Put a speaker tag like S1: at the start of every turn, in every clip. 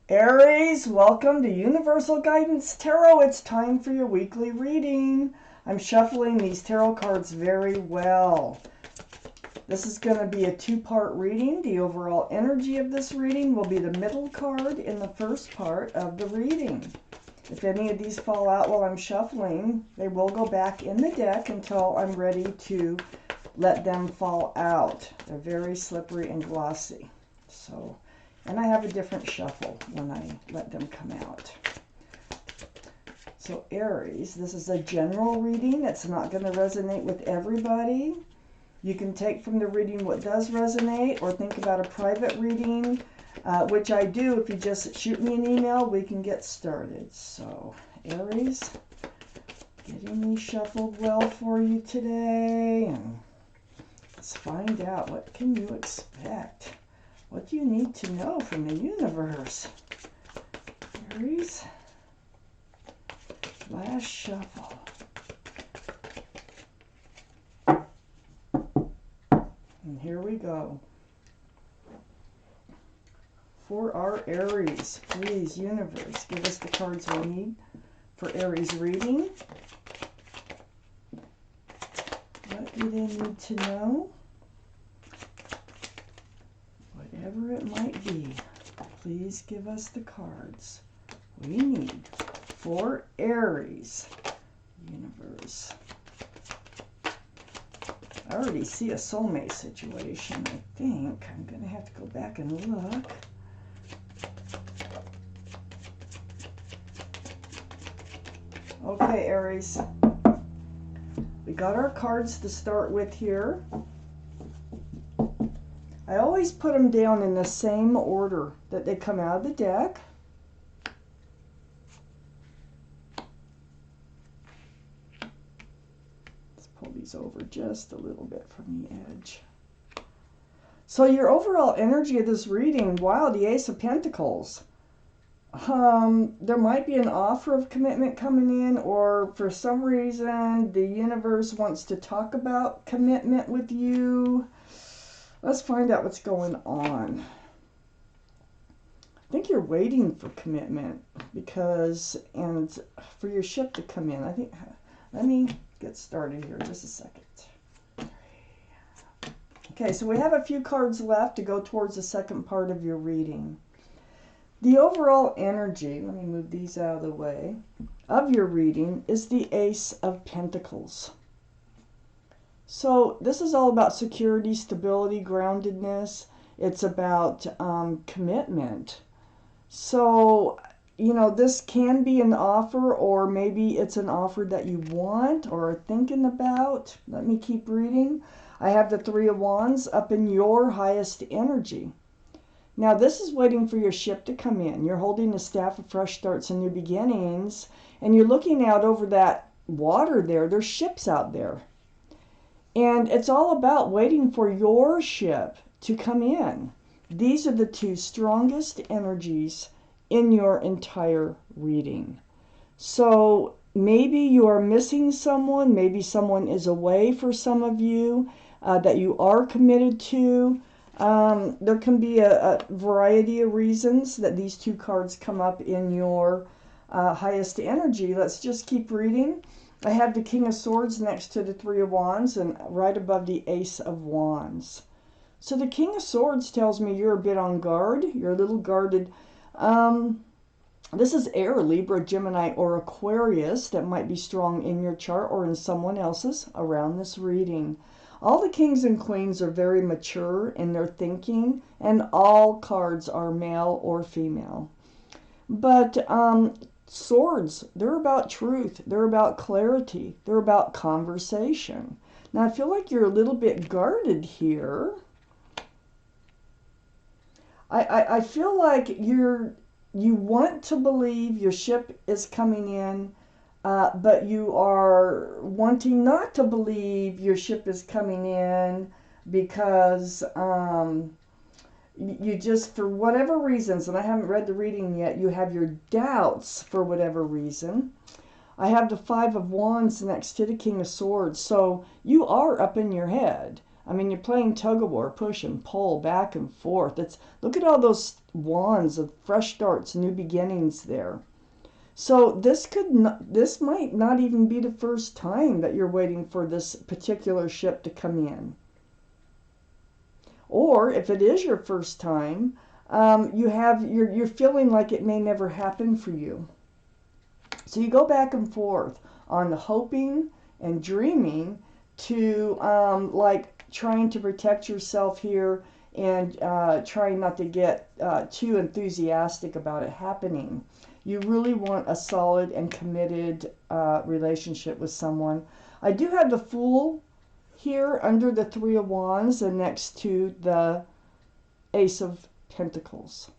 S1: Aries, welcome to Universal Guidance Tarot. It's time for your weekly reading. I'm shuffling these tarot cards very well. This is going to be a two-part reading. The overall energy of this reading will be the middle card in the first part of the reading. If any of these fall out while I'm shuffling, they will go back in the deck until I'm ready to let them fall out. They're very slippery and glossy. And I have a different shuffle when I let them come out. So Aries, this is a general reading. It's not going to resonate with everybody. You can take from the reading what does resonate or think about a private reading, which I do. If you just shoot me an email, we can get started. So Aries, getting these shuffled well for you today. And let's find out, what can you expect? What do you need to know from the universe? Aries, last shuffle. And here we go. For our Aries, please, universe, give us the cards we need for Aries reading. What do they need to know? Whatever it might be, please give us the cards we need for Aries, universe. I already see a soulmate situation, I think. I'm going to have to go back and look. Okay, Aries. We got our cards to start with here. I always put them down in the same order that they come out of the deck. Let's pull these over just a little bit from the edge. So your overall energy of this reading, wow, the Ace of Pentacles. There might be an offer of commitment coming in, or for some reason the universe wants to talk about commitment with you. Let's find out what's going on. I think you're waiting for commitment and for your ship to come in. Let me get started here just a second. Okay, so we have a few cards left to go towards the second part of your reading. The overall energy, let me move these out of the way, of your reading is the Ace of Pentacles. So this is all about security, stability, groundedness. It's about commitment. So, this can be an offer, or maybe it's an offer that you want or are thinking about. Let me keep reading. I have the Three of Wands up in your highest energy. Now, this is waiting for your ship to come in. You're holding the staff of fresh starts and new beginnings, and you're looking out over that water there. There's ships out there. And it's all about waiting for your ship to come in. These are the two strongest energies in your entire reading. So maybe you are missing someone. Maybe someone is away for some of you that you are committed to. There can be a variety of reasons that these two cards come up in your highest energy. Let's just keep reading. I have the King of Swords next to the Three of Wands and right above the Ace of Wands. So the King of Swords tells me you're a bit on guard. You're a little guarded. This is air, Libra, Gemini, or Aquarius that might be strong in your chart or in someone else's around this reading. All the kings and queens are very mature in their thinking, and all cards are male or female. But swords, they're about truth. They're about clarity. They're about conversation. Now, I feel like you're a little bit guarded here. I feel like you want to believe your ship is coming in, but you are wanting not to believe your ship is coming in because you just, for whatever reasons, and I haven't read the reading yet, you have your doubts for whatever reason. I have the Five of Wands next to the King of Swords, so you are up in your head. I mean, you're playing tug of war, push and pull, back and forth. Look at all those wands of fresh starts, new beginnings there. So this might not even be the first time that you're waiting for this particular ship to come in. Or if it is your first time, you're feeling like it may never happen for you. So you go back and forth on the hoping and dreaming to like trying to protect yourself here and trying not to get too enthusiastic about it happening. You really want a solid and committed relationship with someone. I do have the Fool here under the Three of Wands and next to the Ace of Pentacles.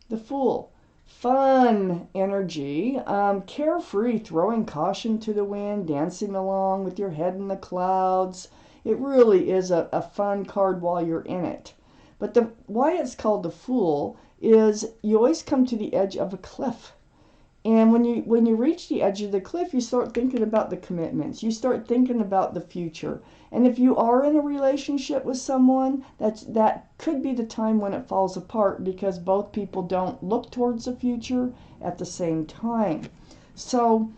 S1: The Fool. Fun energy, carefree, throwing caution to the wind, dancing along with your head in the clouds. It really is a fun card while you're in it. But why it's called the Fool is you always come to the edge of a cliff. And when you reach the edge of the cliff, you start thinking about the commitments. You start thinking about the future. And if you are in a relationship with someone, that could be the time when it falls apart because both people don't look towards the future at the same time. So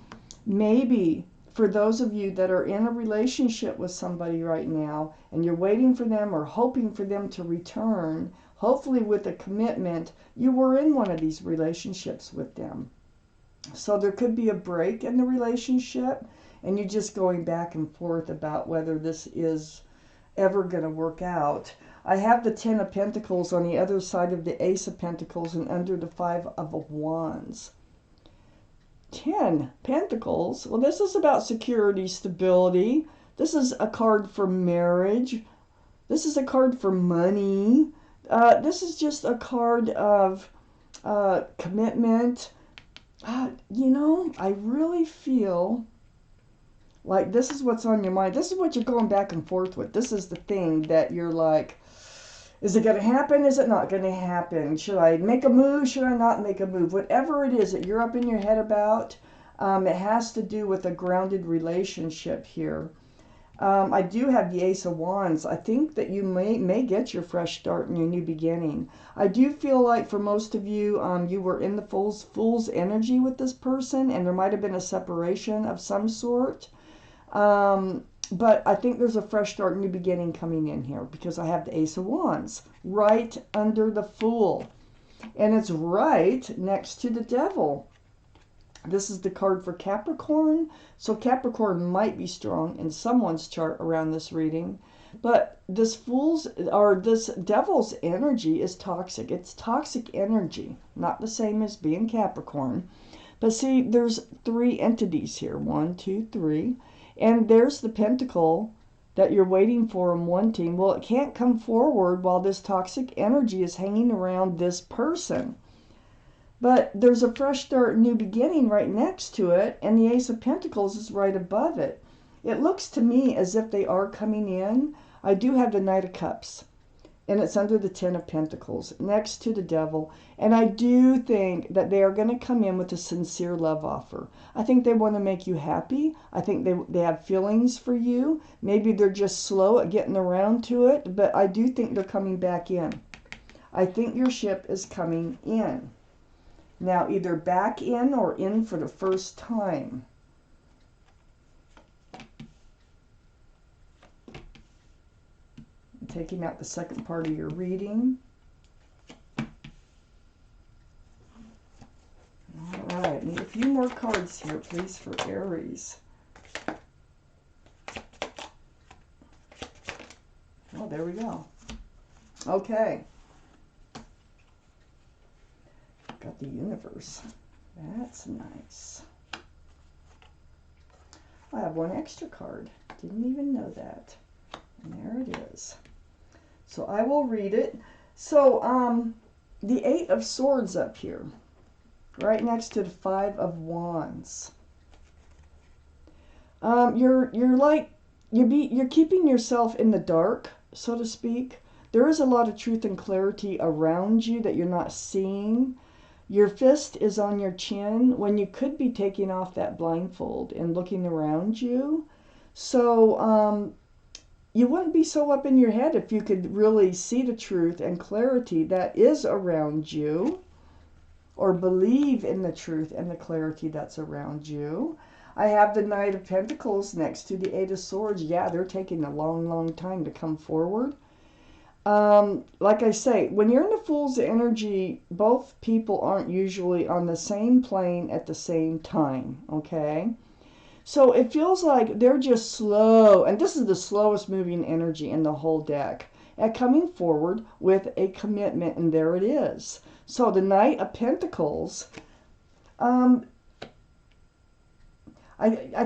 S1: maybe for those of you that are in a relationship with somebody right now and you're waiting for them or hoping for them to return, hopefully with a commitment, you were in one of these relationships with them. So there could be a break in the relationship and you're just going back and forth about whether this is ever going to work out. I have the Ten of Pentacles on the other side of the Ace of Pentacles and under the Five of Wands. 10 Pentacles. Well, this is about security, stability. This is a card for marriage. This is a card for money. This is just a card of commitment. You know, I really feel like this is what's on your mind. This is what you're going back and forth with. This is the thing that you're like, is it going to happen? Is it not going to happen? Should I make a move? Should I not make a move? Whatever it is that you're up in your head about, it has to do with a grounded relationship here. I do have the Ace of Wands. I think that you may get your fresh start and your new beginning. I do feel like for most of you, you were in the Fool's energy with this person, and there might have been a separation of some sort. But I think there's a fresh start, new beginning coming in here because I have the Ace of Wands right under the Fool. And it's right next to the Devil. This is the card for Capricorn. So Capricorn might be strong in someone's chart around this reading. But this this Devil's energy is toxic. It's toxic energy, not the same as being Capricorn. But see, there's three entities here. 1, 2, 3. And there's the pentacle that you're waiting for and wanting. Well, it can't come forward while this toxic energy is hanging around this person. But there's a fresh start, new beginning right next to it, and the Ace of Pentacles is right above it. It looks to me as if they are coming in. I do have the Knight of Cups, and it's under the Ten of Pentacles, next to the Devil. And I do think that they are going to come in with a sincere love offer. I think they want to make you happy. I think they have feelings for you. Maybe they're just slow at getting around to it, but I do think they're coming back in. I think your ship is coming in. Now, either back in or in for the first time. I'm taking out the second part of your reading. All right, need a few more cards here, please, for Aries. Oh, there we go. Okay. Got the Universe. That's nice. I have one extra card. Didn't even know that. And there it is. So I will read it. So the Eight of Swords up here, right next to the Five of Wands. You're keeping yourself in the dark, so to speak. There is a lot of truth and clarity around you that you're not seeing. Your fist is on your chin when you could be taking off that blindfold and looking around you. So you wouldn't be so up in your head if you could really see the truth and clarity that is around you, or believe in the truth and the clarity that's around you. I have the Knight of Pentacles next to the Eight of Swords. Yeah, they're taking a long, long time to come forward. Like I say, when you're in the Fool's energy, both people aren't usually on the same plane at the same time, okay? So it feels like they're just slow, and this is the slowest moving energy in the whole deck, at coming forward with a commitment, and there it is. So the Knight of Pentacles, I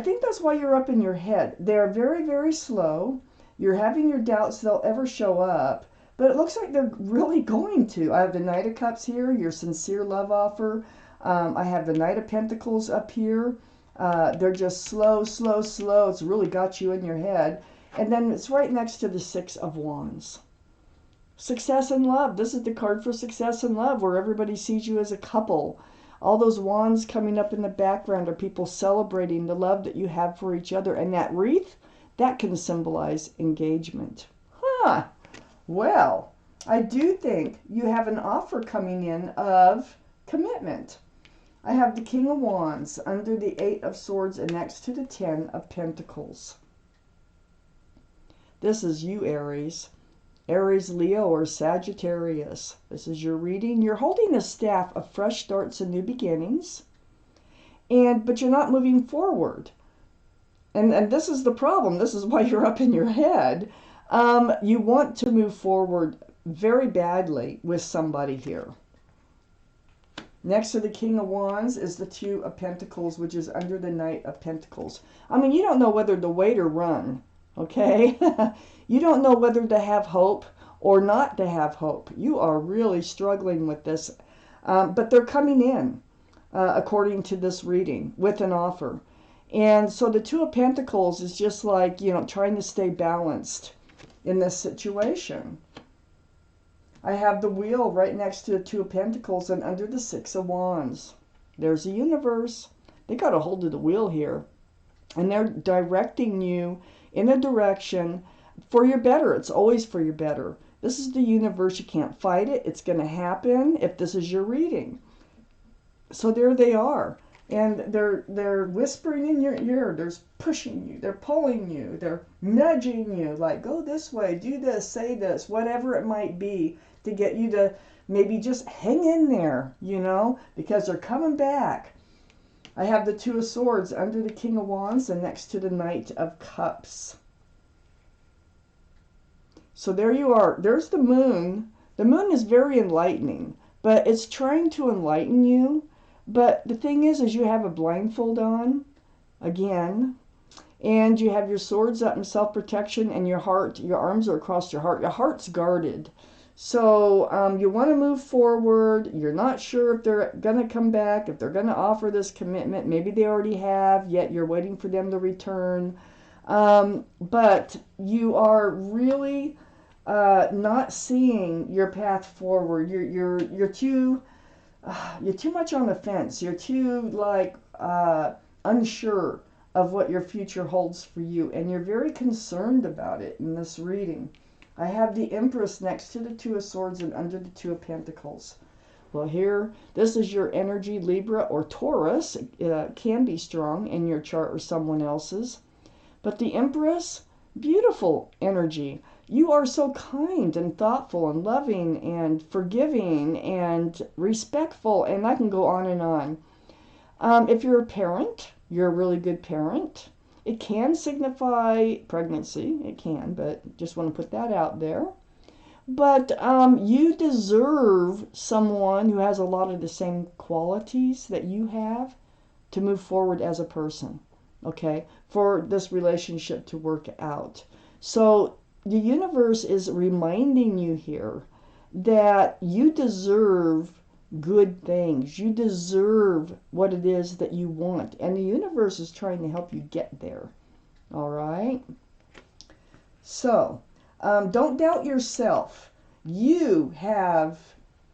S1: think that's why you're up in your head. They're very, very slow. You're having your doubts they'll ever show up, but it looks like they're really going to. I have the Knight of Cups here, your sincere love offer. I have the Knight of Pentacles up here. They're just slow, slow, slow. It's really got you in your head. And then it's right next to the Six of Wands. Success and love. This is the card for success and love, where everybody sees you as a couple. All those wands coming up in the background are people celebrating the love that you have for each other. And that wreath, that can symbolize engagement. Huh. Well, I do think you have an offer coming in of commitment. I have the King of Wands under the Eight of Swords and next to the Ten of Pentacles. This is you, Aries. Aries, Leo, or Sagittarius. This is your reading. You're holding a staff of fresh starts and new beginnings, but you're not moving forward. And this is the problem. This is why you're up in your head. You want to move forward very badly with somebody here. Next to the King of Wands is the Two of Pentacles, which is under the Knight of Pentacles. I mean, you don't know whether to wait or run, okay? You don't know whether to have hope or not to have hope. You are really struggling with this. But they're coming in, according to this reading, with an offer. And so the Two of Pentacles is just like, you know, trying to stay balanced in this situation. I have the Wheel right next to the Two of Pentacles and under the Six of Wands. There's the universe. They got a hold of the wheel here. And they're directing you in a direction for your better. It's always for your better. This is the universe. You can't fight it. It's going to happen if this is your reading. So there they are. And they're whispering in your ear. They're pushing you. They're pulling you. They're nudging you. Like, go this way. Do this. Say this. Whatever it might be, to get you to maybe just hang in there, you know, because they're coming back. I have the Two of Swords under the King of Wands and next to the Knight of Cups. So there you are. There's the moon. The moon is very enlightening, but it's trying to enlighten you. But the thing is you have a blindfold on, again, and you have your swords up in self-protection, and your heart, your arms are across your heart. Your heart's guarded. So you want to move forward. You're not sure if they're going to come back, if they're going to offer this commitment. Maybe they already have, yet you're waiting for them to return. But you are really not seeing your path forward. You're too much on the fence. You're too like unsure of what your future holds for you, and you're very concerned about it in this reading. I have the Empress next to the Two of Swords and under the Two of Pentacles. Well, here, this is your energy, Libra or Taurus. It can be strong in your chart or someone else's. But the Empress, beautiful energy. You are so kind and thoughtful and loving and forgiving and respectful, and I can go on and on. If you're a parent, you're a really good parent. It can signify pregnancy. It can, but just want to put that out there. But you deserve someone who has a lot of the same qualities that you have to move forward as a person, okay, for this relationship to work out. So the universe is reminding you here that you deserve good things. You deserve what it is that you want. And the universe is trying to help you get there. All right? So, don't doubt yourself. You have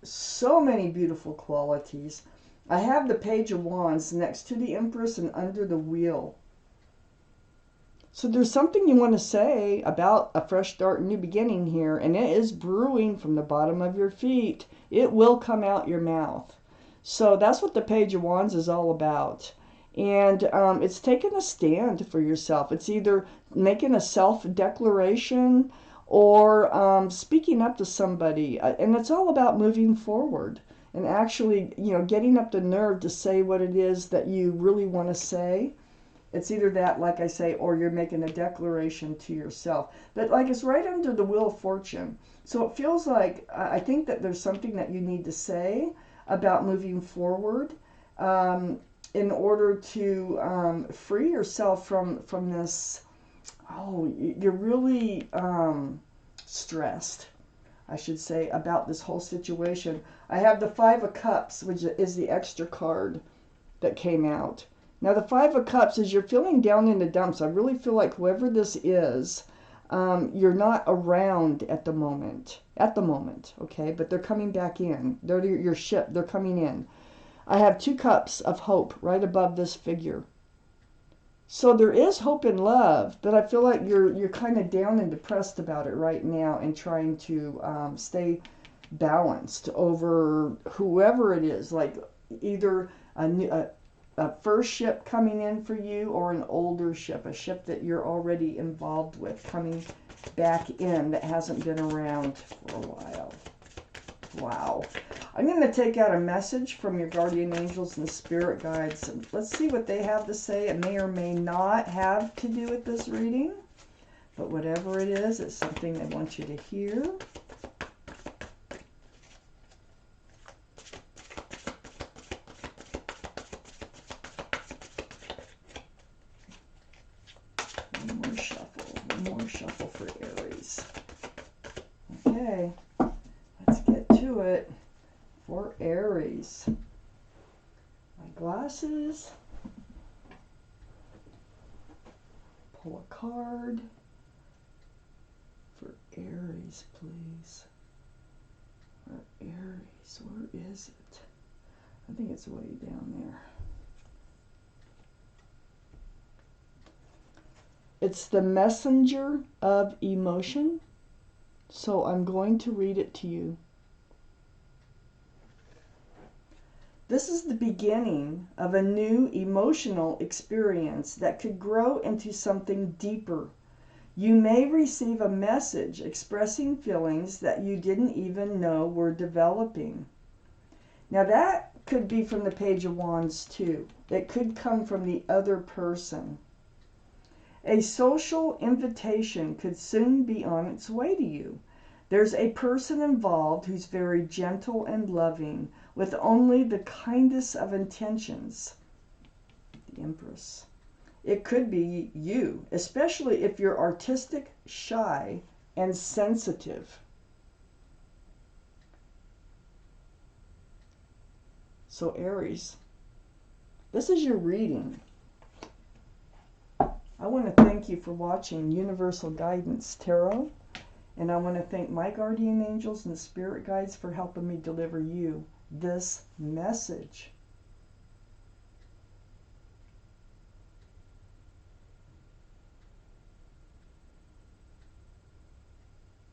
S1: so many beautiful qualities. I have the Page of Wands next to the Empress and under the Wheel. So there's something you want to say about a fresh start, new beginning here, and it is brewing from the bottom of your feet. It will come out your mouth. So that's what the Page of Wands is all about. And it's taking a stand for yourself. It's either making a self-declaration or speaking up to somebody. And it's all about moving forward and actually, getting up the nerve to say what it is that you really want to say. It's either that, like I say, or you're making a declaration to yourself. But like it's right under the Wheel of Fortune. So it feels like, I think that there's something that you need to say about moving forward in order to free yourself from this, you're really stressed, I should say, about this whole situation. I have the Five of Cups, which is the extra card that came out. Now, the Five of Cups is you're feeling down in the dumps. I really feel like whoever this is, you're not around at the moment. Okay? But they're coming back in. They're your ship. They're coming in. I have 2 cups of hope right above this figure. So there is hope and love, but I feel like you're kind of down and depressed about it right now and trying to stay balanced over whoever it is, like either a first ship coming in for you or an older ship, a ship that you're already involved with coming back in that hasn't been around for a while. Wow. I'm going to take out a message from your guardian angels and spirit guides. Let's see what they have to say. It may or may not have to do with this reading, but whatever it is, it's something they want you to hear. One more shuffle for Aries. Okay, let's get to it for Aries. My glasses. Pull a card for Aries, please. For Aries, where is it? I think it's way down there. It's the messenger of emotion. So I'm going to read it to you. This is the beginning of a new emotional experience that could grow into something deeper. You may receive a message expressing feelings that you didn't even know were developing. Now that could be from the Page of Wands too. It could come from the other person. A social invitation could soon be on its way to you. There's a person involved who's very gentle and loving, with only the kindest of intentions. The Empress. It could be you, especially if you're artistic, shy, and sensitive. So Aries, this is your reading. I want to thank you for watching Universal Guidance Tarot, and I want to thank my guardian angels and spirit guides for helping me deliver you this message.